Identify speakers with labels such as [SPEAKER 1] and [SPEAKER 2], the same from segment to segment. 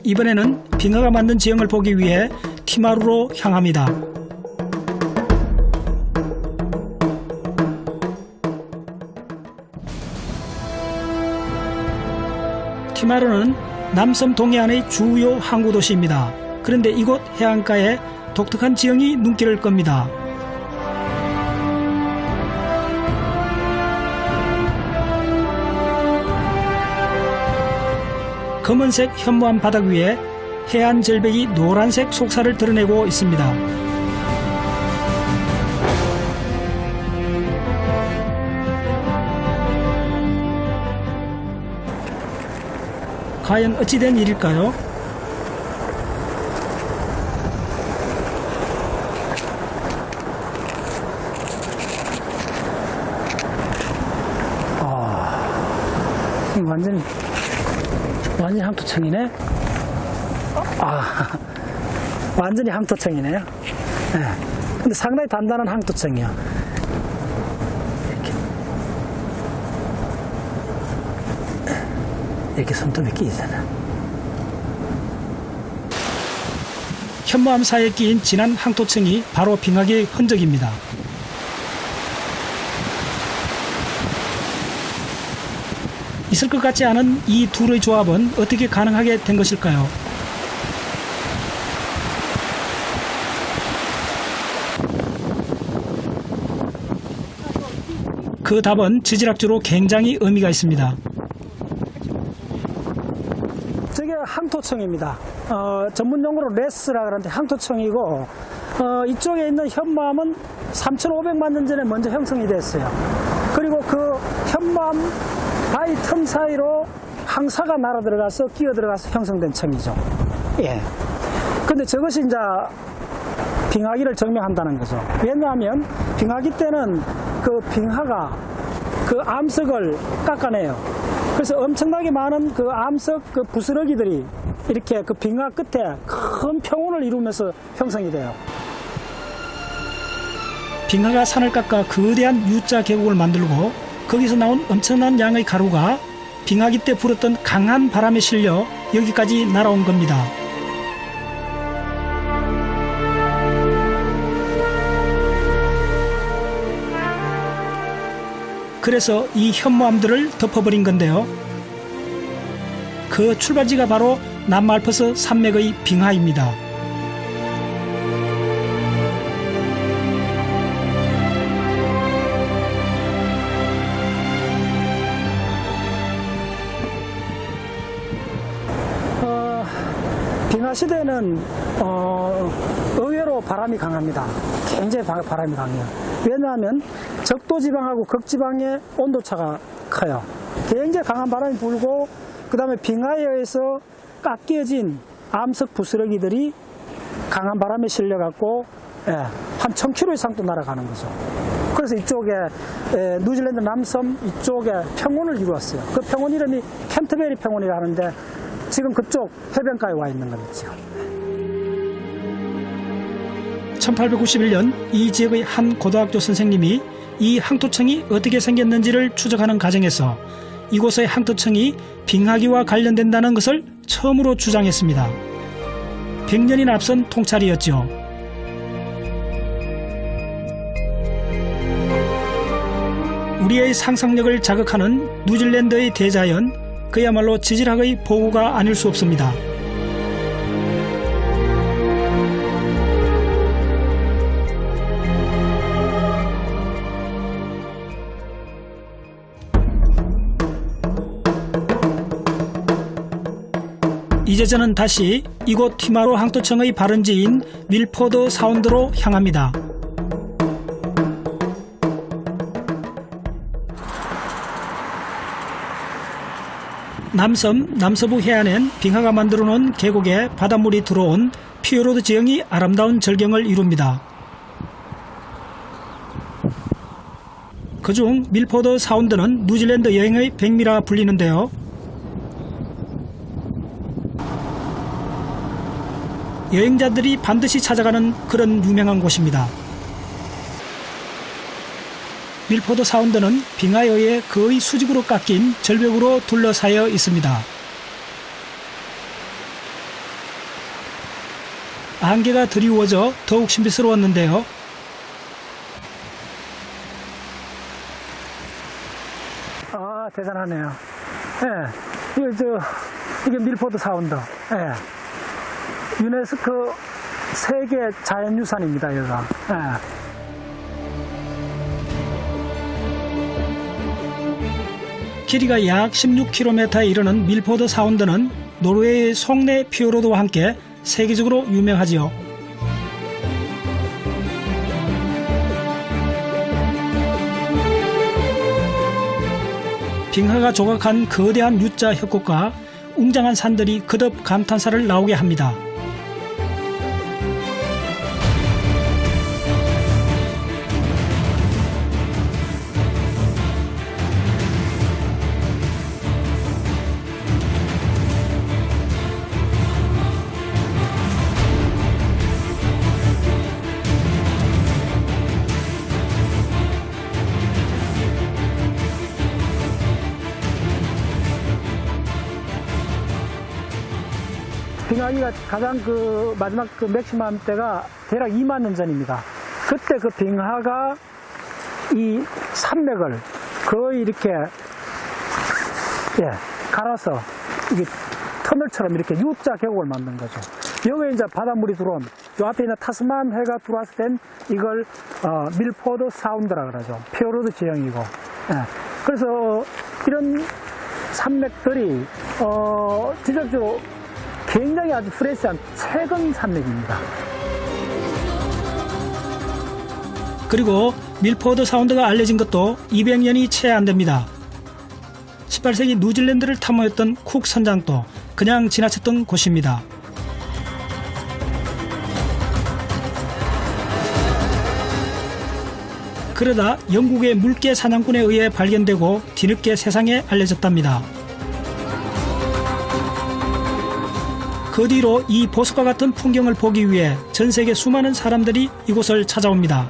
[SPEAKER 1] 이번에는 빙하가 만든 지형을 보기 위해 티마루로 향합니다. 티마루는 남섬 동해안의 주요 항구도시입니다. 그런데 이곳 해안가에 독특한 지형이 눈길을 끕니다. 검은색 현무암 바닥 위에 해안 절벽이 노란색 속살을 드러내고 있습니다. 과연 어찌된 일일까요? 완전히 항토청이네. 완전히 항토청이네요. 네. 근데 상당히 단단한 항토청이요. 이렇게 손톱이 끼잖아. 현무암 사이에 끼인 진한 항토청이 바로 빙하기의 흔적입니다. 있을 것 같지 않은 이 둘의 조합은 어떻게 가능하게 된 것일까요? 그 답은 지질학적으로 굉장히 의미가 있습니다. 저게 항토청입니다. 전문용어로 레스라 그러는데 항토청이고, 이쪽에 있는 현무암은 3,500만 년 전에 먼저 형성이 됐어요. 그리고 그 현무암 바위 틈 사이로 항사가 날아 들어가서 끼어 들어가서 형성된 청이죠. 예. 근데 저것이 이제 빙하기를 증명한다는 거죠. 왜냐하면 빙하기 때는 그 빙하가 그 암석을 깎아내요. 그래서 엄청나게 많은 그 암석 그 부스러기들이 이렇게 그 빙하 끝에 큰 평원을 이루면서 형성이 돼요. 빙하가 산을 깎아 거대한 U자 계곡을 만들고 거기서 나온 엄청난 양의 가루가 빙하기 때 불었던 강한 바람에 실려 여기까지 날아온 겁니다. 그래서 이 현무암들을 덮어버린 건데요. 그 출발지가 바로 남알프스 산맥의 빙하입니다. 빙하 시대는 의외로 바람이 강합니다. 굉장히 바람이 강해요. 왜냐하면 적도지방하고 극지방의 온도차가 커요. 굉장히 강한 바람이 불고 그 다음에 빙하에 의해서 깎여진 암석 부스러기들이 강한 바람에 실려갖고 한 1000km 이상도 날아가는 거죠. 그래서 이쪽에 뉴질랜드 남섬 이쪽에 평원을 이루었어요. 그 평원 이름이 캔터베리 평원이라 하는데 지금 그쪽 해변가에 와 있는 거죠. 1891년 이 지역의 한 고등학교 선생님이 이 항토청이 어떻게 생겼는지를 추적하는 과정에서 이곳의 항토청이 빙하기와 관련된다는 것을 처음으로 주장했습니다. 100년이나 앞선 통찰이었죠. 우리의 상상력을 자극하는 뉴질랜드의 대자연, 그야말로 지질학의 보고가 아닐 수 없습니다. 이제 저는 다시 이곳 티마루 항토청의 발원지인 밀포드 사운드로 향합니다. 남섬 남서부 해안엔 빙하가 만들어 놓은 계곡에 바닷물이 들어온 피어로드 지형이 아름다운 절경을 이룹니다. 그중 밀포드 사운드는 뉴질랜드 여행의 백미라 불리는데요. 여행자들이 반드시 찾아가는 그런 유명한 곳입니다. 밀포드 사운드는 빙하에 의해 거의 수직으로 깎인 절벽으로 둘러싸여 있습니다. 안개가 드리워져 더욱 신비스러웠는데요. 아, 대단하네요. 예, 이게 밀포드 사운드. 예. 유네스코 세계 자연유산입니다, 여기가. 예. 길이가 약 16km에 이르는 밀포드 사운드는 노르웨이의 송내 피오르드와 함께 세계적으로 유명하지요. 빙하가 조각한 거대한 U자 협곡과 웅장한 산들이 거듭 감탄사를 나오게 합니다. 빙하기가 가장 마지막 맥시멈 때가 대략 2만 년 전입니다. 그때 그 빙하가 이 산맥을 거의 이렇게 갈아서 이게 터널처럼 이렇게 U자 계곡을 만든 거죠. 여기에 이제 바닷물이 들어온, 요 앞에 있는 타스만 해가 들어왔을 땐 이걸 밀포드 사운드라 그러죠. 피오르드 지형이고. 그래서 이런 산맥들이 지적으로 굉장히 아주 프레시한 최근 산맥입니다. 그리고 밀포드 사운드가 알려진 것도 200년이 채 안 됩니다. 18세기 뉴질랜드를 탐험했던 쿡 선장도 그냥 지나쳤던 곳입니다. 그러다 영국의 물개 사냥꾼에 의해 발견되고 뒤늦게 세상에 알려졌답니다. 그 뒤로 이 보석과 같은 풍경을 보기 위해 전 세계 수많은 사람들이 이곳을 찾아옵니다.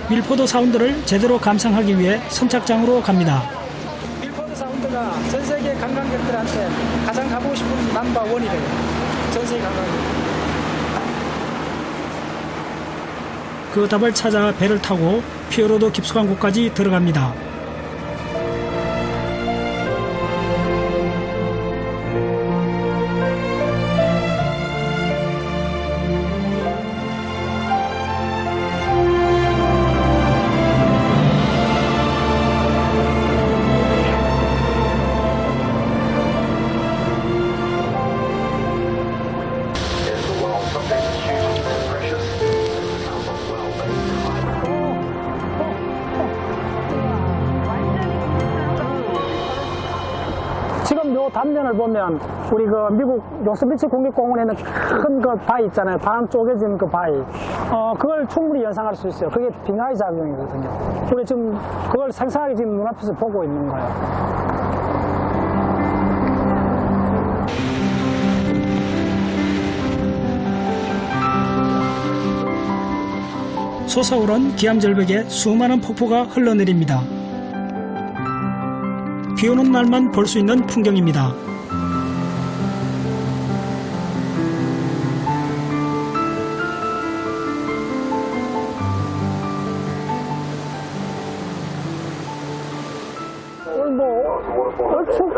[SPEAKER 1] 밀포드 사운드를 제대로 감상하기 위해 선착장으로 갑니다. 밀포드 사운드가 전 세계 관광객들한테 가장 가보고 싶은 넘버원이래요. 전 세계 관광객. 그 답을 찾아 배를 타고 피오르드 깊숙한 곳까지 들어갑니다. 지금 요 단면을 보면 우리 미국 요스비치 국립공원에 있는 큰 그 바위 있잖아요. 반 쪼개진 그 바위. 그걸 충분히 연상할 수 있어요. 그게 빙하의 작용이거든요. 우리 지금 그걸 생생하게 지금 눈앞에서 보고 있는 거예요. 솟아오른 기암절벽에 수많은 폭포가 흘러내립니다. 비 오는 날만 볼 수 있는 풍경입니다.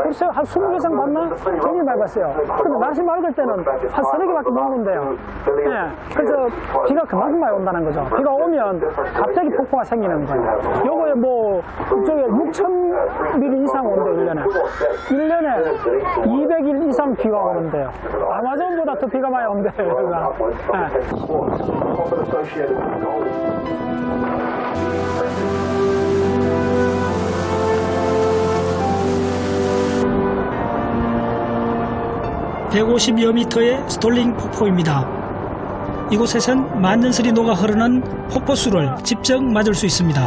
[SPEAKER 1] 글쎄요, 한 20개 이상 봤나? 굉장히 많이 봤어요. 근데 날씨 맑을 때는 한 3개밖에 못 오는데요. 그래서 비가 그만큼 많이 온다는 거죠. 비가 오면 갑자기 폭포가 생기는 거예요. 요거에 이쪽에 6,000mm 이상 온대요, 1년에. 200일 이상 비가 오는데요. 아마존보다 더 비가 많이 온대요, 여기가. (150여 미터의) 스톨링 폭포입니다. 이곳에선 만년설이 녹아 흐르는 폭포수를 직접 맞을 수 있습니다.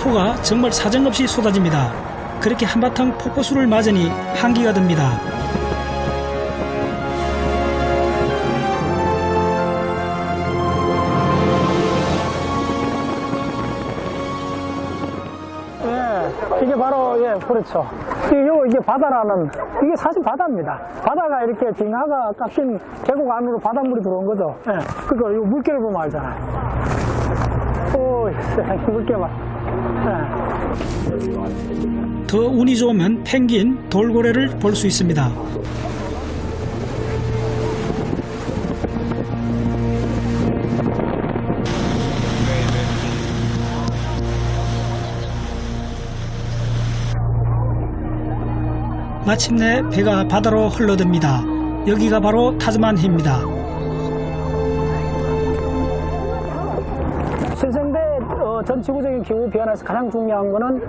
[SPEAKER 1] 폭포가 정말 사정없이 쏟아집니다. 그렇게 한바탕 폭포수를 맞으니 한기가 듭니다.
[SPEAKER 2] 이게 바로, 예, 그렇죠. 이게 바다라는, 이게 사실 바다입니다. 바다가 이렇게 빙하가 깎인 계곡 안으로 바닷물이 들어온 거죠. 예. 그거, 이 물결을 보면 알잖아요. 오, 물결 봐. 예.
[SPEAKER 1] 더 운이 좋으면 펭귄, 돌고래를 볼 수 있습니다. 마침내 배가 바다로 흘러듭니다. 여기가 바로 타즈만해입니다.
[SPEAKER 2] 신생대 전 지구적인 기후 변화에서 가장 중요한 거는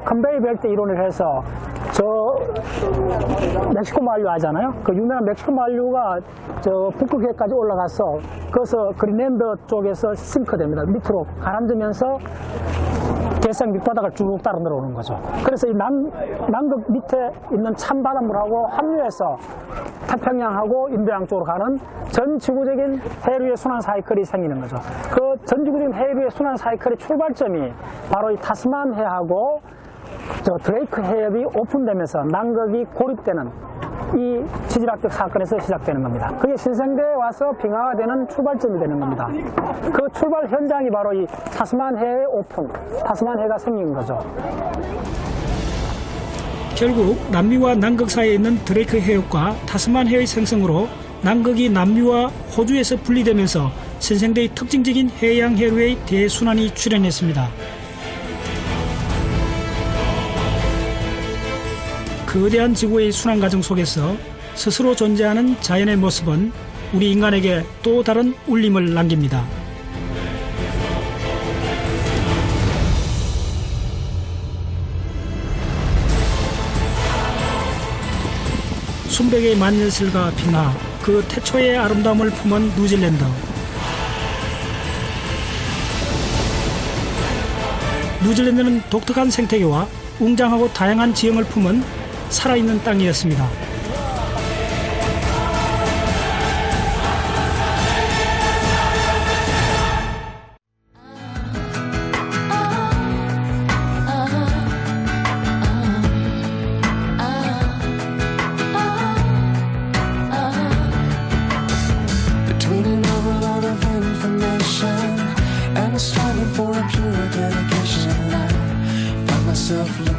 [SPEAKER 2] 컨베이 벨트 이론을 해서 저 멕시코 만류 하잖아요. 그 유명한 멕시코 만류가 저 북극해까지 올라가서 거기서 그린랜드 쪽에서 싱크됩니다. 밑으로 가라앉으면서 대서양 밑바닥을 쭉 따라 내려오는 거죠. 그래서 이 남극 밑에 있는 찬바닷물하고 합류해서 태평양하고 인도양 쪽으로 가는 전 지구적인 해류의 순환 사이클이 생기는 거죠. 그 전 지구적인 해류의 순환 사이클의 출발점이 바로 이 타스만 해하고 저 드레이크 해협이 오픈되면서 남극이 고립되는 이 지질학적 사건에서 시작되는 겁니다. 그게 신생대에 와서 빙하가 되는 출발점이 되는 겁니다. 그 출발 현장이 바로 이 타스만 해의 오픈, 타스만 해가 생긴 거죠.
[SPEAKER 1] 결국 남미와 남극 사이에 있는 드레이크 해협과 타스만 해의 생성으로 남극이 남미와 호주에서 분리되면서 신생대의 특징적인 해양 해류의 대순환이 출현했습니다. 거대한 지구의 순환 과정 속에서 스스로 존재하는 자연의 모습은 우리 인간에게 또 다른 울림을 남깁니다. 순백의 만년설과 빙하, 그 태초의 아름다움을 품은 뉴질랜드. 뉴질랜드는 독특한 생태계와 웅장하고 다양한 지형을 품은 살아있는 땅이었습니다.
[SPEAKER 3] Between an overload of information and a struggle for a pure dedication, I find myself